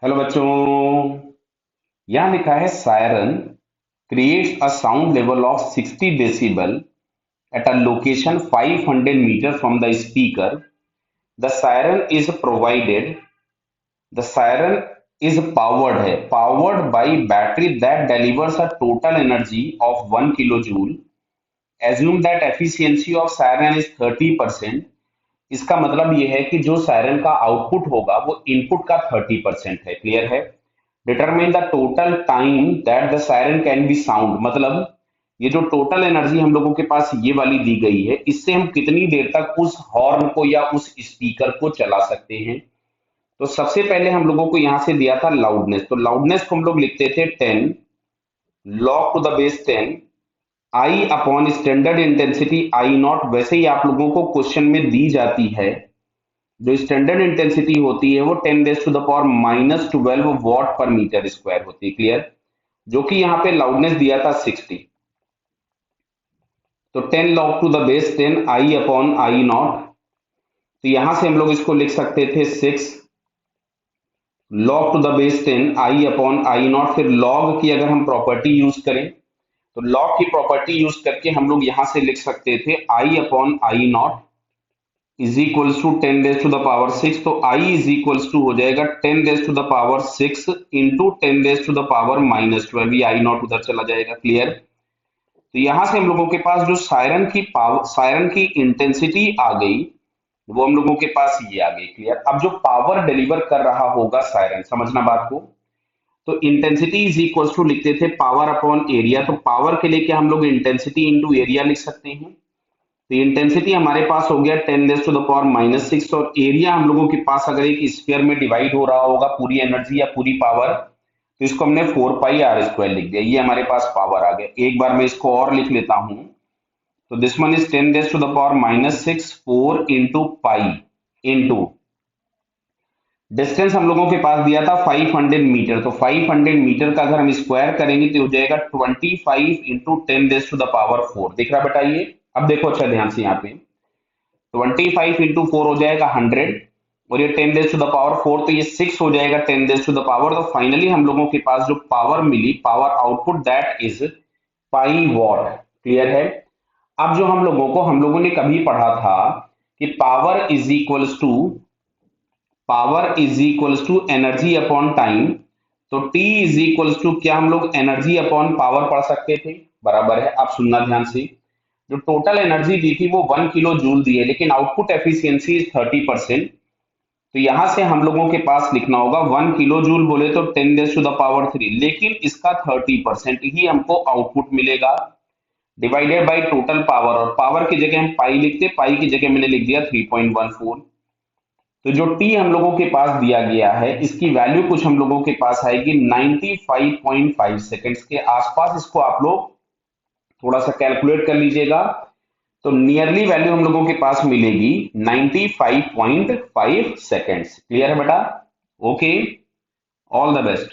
Hello बच्चों। यहाँ लिखा है siren creates a sound level of 60 decibel at a location 500 meter from the speaker. The siren is provided the siren is powered by battery that delivers a total energy of 1 kilo joule. Assume that efficiency of siren is 30%। इसका मतलब ये है कि जो siren का output होगा वो input का 30% है। क्लियर है। Determine the total time that the siren can be sound, मतलब ये जो टोटल एनर्जी हम लोगों के पास ये वाली दी गई है, इससे हम कितनी देर तक उस हॉर्न को या उस स्पीकर को चला सकते हैं। तो सबसे पहले हम लोगों को यहां से दिया था लाउडनेस, तो लाउडनेस को हम लोग लिखते थे 10 log to the base 10 I upon standard intensity I naught. वैसे ही आप लोगों को क्वेश्चन में दी जाती है, जो स्टैंडर्ड इंटेंसिटी होती है वो 10 to the power -12 वॉट पर मीटर स्क्वायर होती है। क्लियर। जो कि यहाँ पे लाउडनेस दिया था 60, तो 10 log to the base 10 I upon I naught. तो यहां से हम लोग इसको लिख सकते थे 6 log to the base 10 I upon I naught. फिर log की अगर हम प्रॉपर्टी यूज करें, तो log की प्रॉपर्टी यूज करके हम लोग यहां से लिख सकते थे I upon I not is equals to 10 to the power 6। तो आई इज इक्वल्स टू हो जाएगा 10 to the power 6 into 10 to the power -12। ये आई नॉट उधर चला जाएगा। क्लियर। तो यहां से हम लोगों के पास जो सायरन की पावर, सायरन की इंटेंसिटी आ गई, वो हम लोगों के पास ये आ गई। क्लियर। अब जो पावर डिलीवर कर रहा होगा सायरन, समझना बात को, तो इंटेंसिटी इज इक्वल टू लिखते थे पावर अपॉन एरिया। तो पावर के लिए क्या हम लोग इंटेंसिटी इंटू एरिया लिख सकते हैं। तो इंटेंसिटी हमारे पास हो गया 10 to the power -6, और एरिया हम लोगों के पास अगर एक स्फीयर में डिवाइड हो रहा होगा पूरी एनर्जी या पूरी पावर, तो इसको हमने 4 pi r² लिख दिया। ये हमारे पास पावर आ गया। एक बार मैं इसको और लिख लेता हूं, तो this one is 10 to the power -6 4 into pi into distance हम लोगों के पास दिया था 500 मीटर। तो 500 मीटर का अगर हम स्क्वायर करेंगे तो हो जाएगा 25 इंटू 10 to the power 4। दिख रहा बेटा ये। अब देखो अच्छा ध्यान से, यहाँ पे 25 इंटू 4 हो जाएगा 100, और ये 10 to the power 4, तो ये 6 हो जाएगा 10 to the power। तो फाइनली हम लोगों के पास जो पावर मिली, power output, that is pi watt. Clear है। अब जो हम लोगों ने कभी पढ़ा था कि power is equals to energy upon time. तो टी इज इक्वल्स टू क्या हम लोग एनर्जी अपॉन पावर पढ़ सकते थे। बराबर है। अब सुनना ध्यान से, जो टोटल एनर्जी दी थी वो 1 किलो जूल दी है, लेकिन आउटपुट एफिशिएंसी इज 30%। तो यहां से हम लोगों के पास लिखना होगा 1 किलो जूल बोले तो 10 to the power 3, लेकिन इसका 30% ही हमको आउटपुट मिलेगा, डिवाइडेड बाय टोटल पावर। और पावर की जगह हम पाई लिखते, पाई की जगह मैंने लिख दिया 3.14। तो जो टी हम लोगों के पास दिया गया है, इसकी वैल्यू कुछ हम लोगों के पास आएगी 95.5 सेकेंड्स के आसपास। इसको आप लोग थोड़ा सा कैलकुलेट कर लीजिएगा, तो नियरली वैल्यू हम लोगों के पास मिलेगी 95.5 सेकेंड्स। क्लियर है बेटा। Okay, all the best.